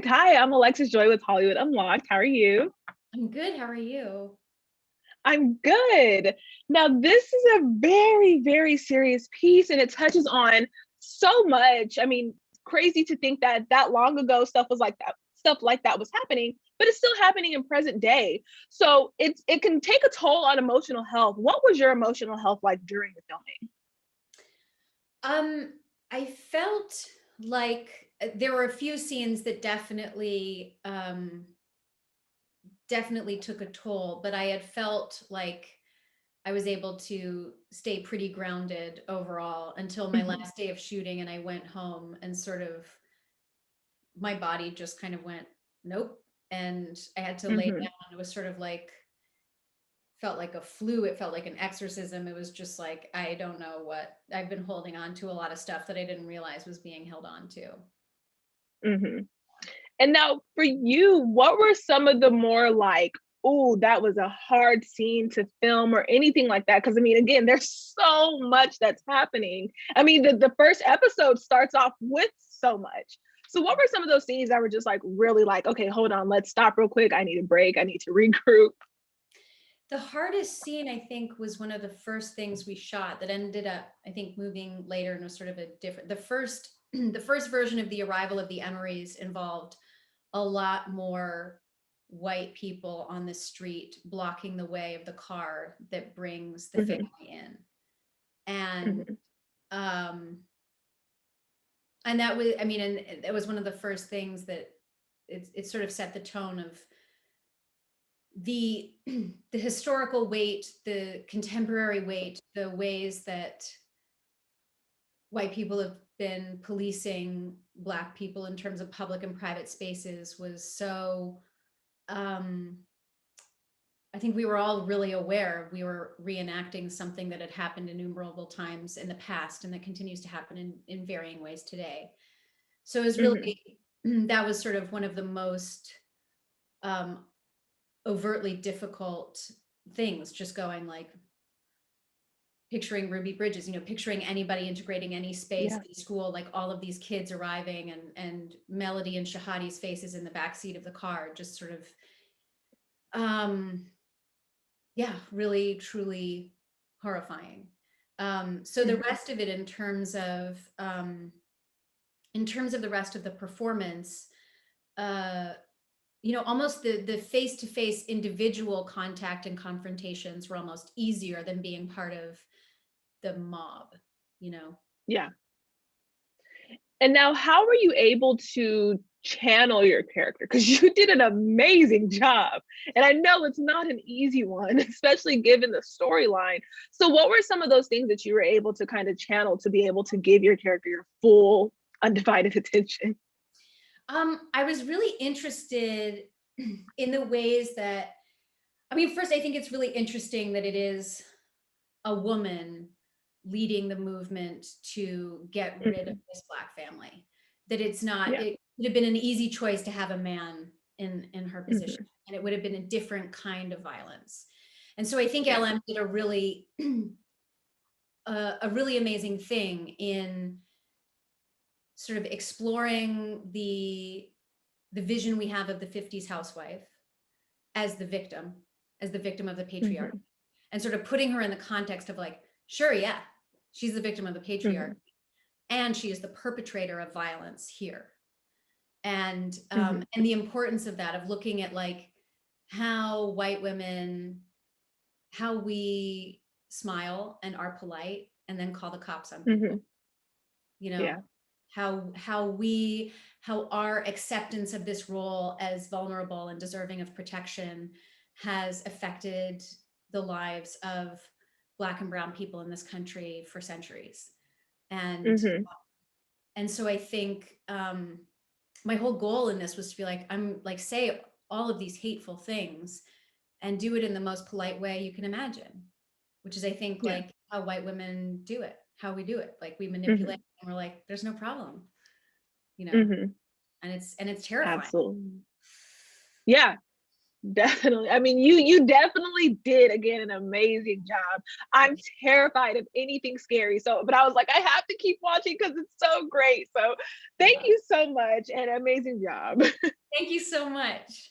Hi, I'm Alexis Joy with Hollywood Unlocked. How are you? I'm good. How are you? I'm good. Now, this is a very, very serious piece and it touches on so much. I mean, crazy to think that that long ago stuff like that was happening, but it's still happening in present day. So it can take a toll on emotional health. What was your emotional health like during the filming? Um, I felt like there were a few scenes that definitely took a toll, but I had felt like I was able to stay pretty grounded overall until my Mhm, last day of shooting, and I went home and sort of my body just kind of went, nope. And I had to lay mhm. down. It was sort of like felt like a flu. It felt like an exorcism. It was just like, I don't know what I've been holding on to a lot of stuff that I didn't realize was being held on to. Mhm. And now for you, what were some of the more like, oh, that was a hard scene to film or anything like that? Because I mean, again, there's so much that's happening. I mean, the first episode starts off with so much. So what were some of those scenes that were just like really like, okay, hold on, let's stop real quick. I need a break. I need to regroup. The hardest scene, I think, was one of the first things we shot that ended up, I think, moving later and was sort of a different. The first, the first version of the arrival of the Emerys involved a lot more white people on the street blocking the way of the car that brings the family Hmm. in, and Hmm. um, and that was, I mean, and it was one of the first things that it sort of set the tone of the the historical weight, the contemporary weight, the ways that white people have been policing Black people in terms of public and private spaces was so um, I think we were all really aware we were reenacting something that had happened innumerable times in the past and that continues to happen in varying ways today. So it was Hmm. really that was sort of one of the most um, overtly difficult things, just going like picturing Ruby Bridges, picturing anybody integrating any space, Yeah. any school, like all of these kids arriving, and Melody and Shahadi's faces in the backseat of the car, just sort of, um, yeah, really, truly horrifying. So the Hmm. rest of it, in terms of the rest of the performance, uh, almost the face to face individual contact and confrontations were almost easier than being part of the mob, you know. Yeah. And now, how were you able to channel your character? Because you did an amazing job. And I know it's not an easy one, especially given the storyline. So, what were some of those things that you were able to kind of channel to be able to give your character your full, undivided attention? I was really interested in the ways that, I mean, first, I think it's really interesting that it is a woman leading the movement to get rid of Mhm. this Black family. That it's not, Yeah. it would have been an easy choice to have a man in her position, Hmm. and it would have been a different kind of violence. And so I think Yeah. LM did a really, a really amazing thing in sort of exploring the vision we have of the 50s housewife as the victim, as the victim of the patriarchy, Hmm. and sort of putting her in the context of like, sure, yeah, she's the victim of the patriarchy, Hmm. and she is the perpetrator of violence here. Hmm. And the importance of that, of looking at like how white women, how we smile and are polite and then call the cops on people, Hmm. you know, Yeah. how our acceptance of this role as vulnerable and deserving of protection has affected the lives of Black and brown people in this country for centuries. and Hmm. and so I think, my whole goal in this was to be like, I'm like, say all of these hateful things and do it in the most polite way you can imagine, which is, I think, Yeah. like how white women do it, how we do it, like we manipulate Hmm. and we're like, there's no problem, you know. Hmm. And it's terrifying. Absolutely. Yeah. Definitely. I mean, you definitely did again an amazing job. I'm terrified of anything scary. So, but I was like, I have to keep watching because it's so great. So thank Yeah. you so much and amazing job. Thank you so much.